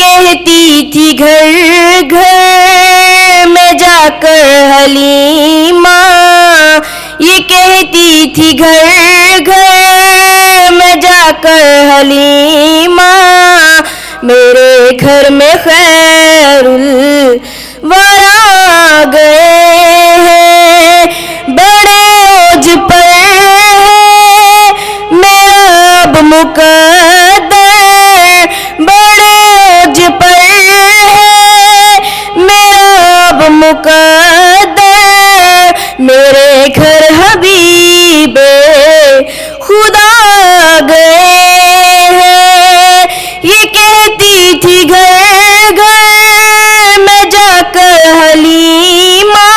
کہتی تھی گھر گھر میں جا کر حلیمہ، یہ کہتی تھی گھر گھر میں جا کر حلیمہ، میرے گھر میں خیر الورا گئے ہیں، بڑے اوج پر ہے میرا اب مقدر، بڑے اوج پر ہے میرا اب مقدر، میرے گھر حبیب خدا گئے ہیں، یہ کہتی تھی گھر گھر میں جا کر حلیمہ،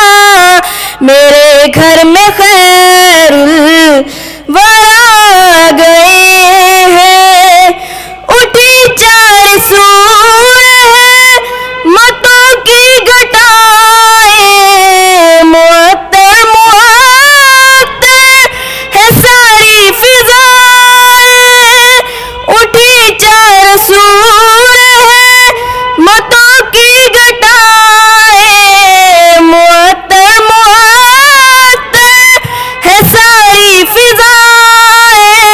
میرے گھر میں خیر الورا گئے ہیں، اٹھی چار سور متوں کی گٹائیں، معطر معطر ہے ساری فضائیں، اٹھی چار سور متوں کی گٹائیں، معطر معطر ہے ساری فضائیں،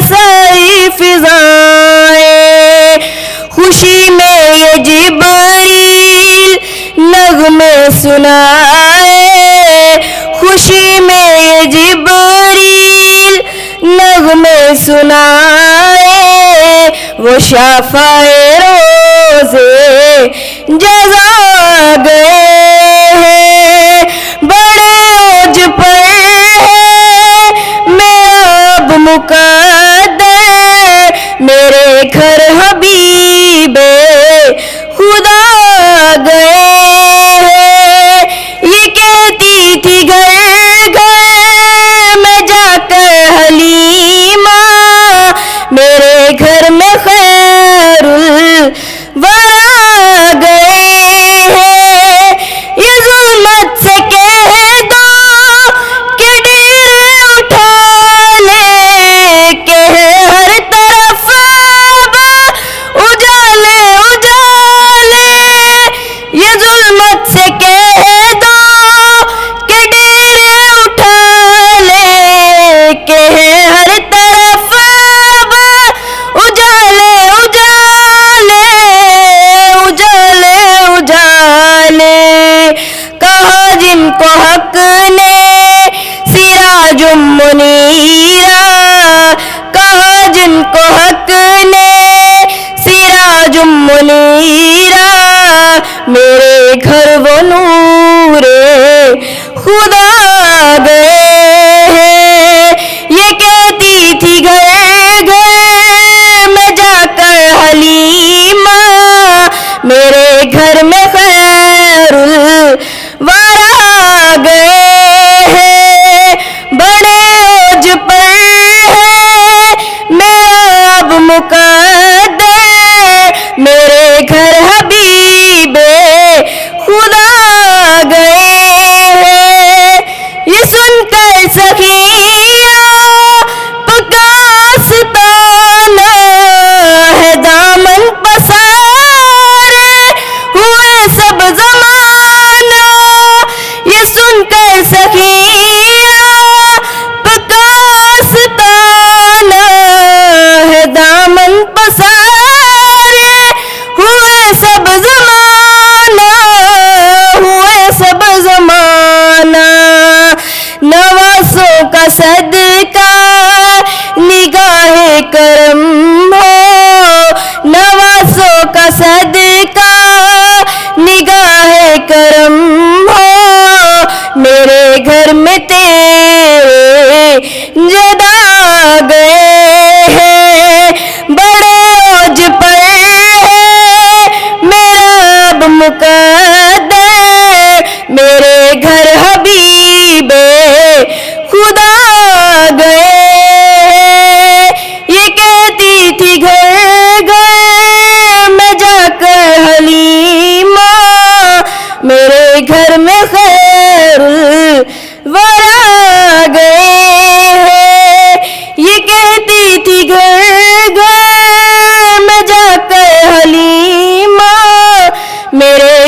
ساری فضائیں، خوشی میں یہ جبریل نغمے سنائے، خوشی میں یہ جبریل نغمے سنائے، وہ شفاع روزے جزا گئے ہیں، بڑے اوج پر ہے میرا اب مقدر، میرے گھر حبیب خدا گئے ہیں، یہ کہتی تھی گھر گھر میں جا کر حلیمہ، میرے گھر میں خیر الورا گئے ہیں، یہ ظلمت سے کہہ دو کہ ڈیرے اٹھا لے، کہ ہر طرف اب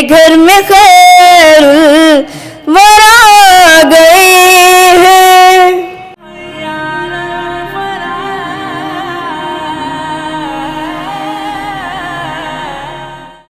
گھر میں